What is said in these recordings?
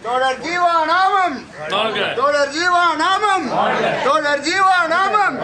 தோழர் ஜீவா நாமம், தோழர் ஜீவா நாமம், தோழர் ஜீவா நாமம்.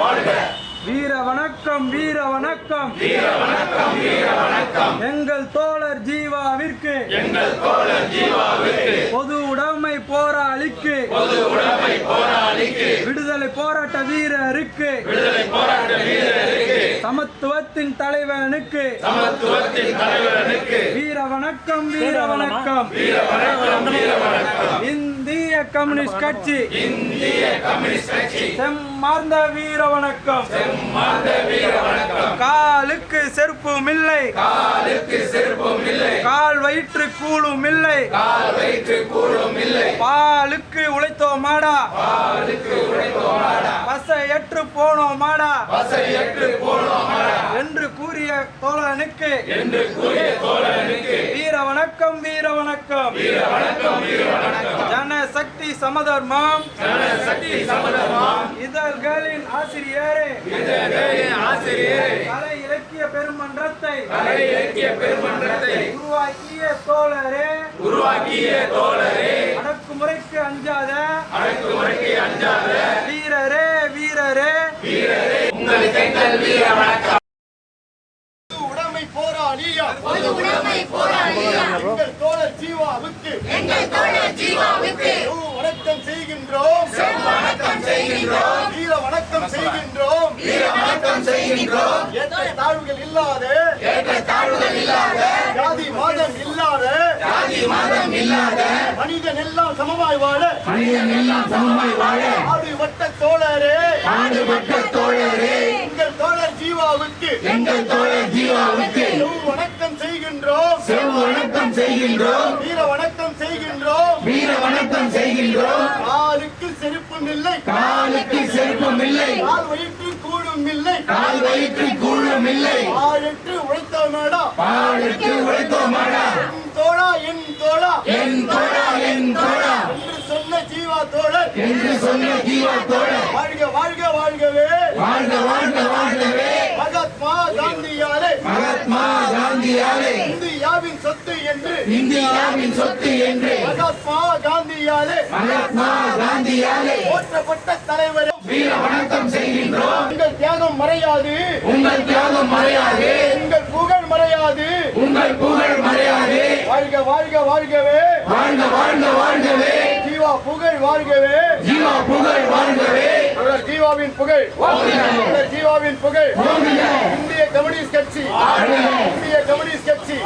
வீர வணக்கம், வீர வணக்கம், வீர வணக்கம், வீர வணக்கம். எங்கள் தோழர் ஜீவாவிற்கு, எங்கள் தோழர் ஜீவாவிற்கு, பொது உடைமை போராளிக்கு, பொது உடைமை போராளிக்கு, விடுதலை போராட்ட வீரருக்கு, விடுதலை போராட்ட வீரருக்கு, சமத்துவத்தின் தலைவனுக்கு, சமத்துவத்தின் தலைவனுக்கு வீர வணக்கம், வீர வணக்கம், வீர வணக்கம், வீர வணக்கம். இந்திய கம்யூனிஸ்ட் கட்சி, இந்திய கம்யூனிஸ்ட் கட்சி செம்மார்ந்த வீர வணக்கம், செம்மார்ந்த வீர வணக்கம். காலுக்கு செருப்பும் இல்லை, காலுக்கு செருப்பும் இல்லை, கால் வயிற்று கூழும் இல்லை, கால் வயிற்று கூழும் இல்லை. பாலுக்கு உழைத்தோம் மாடா, பாலுக்கு உழைத்தோம் மாடா, பசையற்று போனோம் மாடா, பசையற்று போனோம் மாடா என்று கூறிய தோழனுக்கு, என்று கூறிய தோழனுக்கு வீர வணக்கம், வீர வணக்கம், வீர வணக்கம், வீர வணக்கம். ஜனசக்தி சமதர்மம், ஜனசக்தி சமதர்மம். இதழ்களின் ஆசிரியரே, இதழ்களின் ஆசிரியரே, கலை இலக்கிய பெருமன்றத்தை, கலை இலக்கிய பெருமன்றத்தை உருவாக்கிய தோழரே, உருவாக்கிய தோழரே, அடக்குமுறைக்கு அஞ்சாத, அடக்குமுறைக்கு அஞ்சாத வீரரே, வீரரே, வீரரே, உங்களுக்கு எங்கள் வீர வணக்கம். எங்கள் தோழர் ஜீவாவுக்கு, எங்கள் தோழர் ஜீவாவுக்கு வணக்கம் செய்கின்றோம், வணக்கம் செய்கின்றோம், வீர வணக்கம் செய்கின்றோம், வீர வணக்கம் செய்கின்றோம். ஏற்ற தாழ்வுகள் இல்லாத, ஏற்ற தாழ்வுகள் இல்லாத, ஜாதி மதம் இல்லாத, ஜாதி மதம் இல்லாத, மனிதன் எல்லாம் சமமாய் வாழ, மனிதன் எல்லாம் சமமாய் வாழ ஆடுபட்ட தோழரே, ஆடுபட்ட தோழரே, எங்கள் தோழர் ஜீவாவுக்கு, எங்கள் தோழர் ஜீவாவுக்கு வணக்கம் செய்கின்றோம், வணக்கம் செய்கின்றோம், வீர வணக்கம் செய்கின்றோம், வீர வணக்கம் செய்கின்றோம். காலுக்கு செருப்பும் இல்லை, காலுக்கு செருப்பும் இல்லை, கால் வயிற்று கூடும் இல்லை, கால் வயிற்று கூடும் இல்லை. பாலுக்கு உழைத்தோமாடா, பாலுக்கு உழைத்தோமாடா, என் தோழா, என் தோழா, என் தோழா, என் தோழா என்று சொன்ன ஜீவா தோழர், என்று சொன்ன ஜீவா தோழர் வாழ்க, வாழ்க, வாழ்கவே, வாழ்க, வாழ்க, வாழ்கவே. மகாத்மா காந்தியாலே, மகாத்மா காந்தியாலே இந்தியாவின் சொத்து என்று, இந்தியாவின் சொத்து என்று மகாத்மா காந்தியாலே, மகாத்மா காந்தியாலே போற்றப்பட்ட தலைவர் வீர வணக்கம் செய்கின்றோம். உங்கள் தியாகம் மறையாது, உங்கள் தியாகம் மறையாது, உங்கள் புகழ் மறையாது, உங்கள் புகழ் மறையாது. வாழ்க, வாழ்க, வாழ்கவே, வாழ்க, வாழ்க, வாழ்கவே. ஜீவா புகழ் வாழ்கவே, ஜீவா புகழ் வாழ்கவே. ஜீவாவின் புகழ், ஜீவாவின் புகழ். இந்திய கம்யூனிஸ்ட் கட்சி, இந்திய கம்யூனிஸ்ட் கட்சி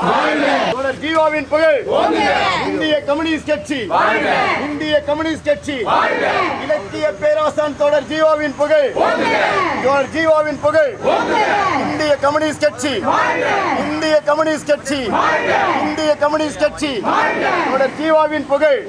ஜீவாவின் புகழ், இந்திய கம்யூனிஸ்ட் கட்சி, இந்திய கம்யூனிஸ்ட் கட்சி. இலக்கிய பேராசான் தோழர் ஜீவாவின் புகழ், தோழர் ஜீவாவின் புகழ். இந்திய கம்யூனிஸ்ட் கட்சி, இந்திய கம்யூனிஸ்ட் கட்சி, இந்திய கம்யூனிஸ்ட் கட்சி. தோழர் ஜீவாவின் புகழ்.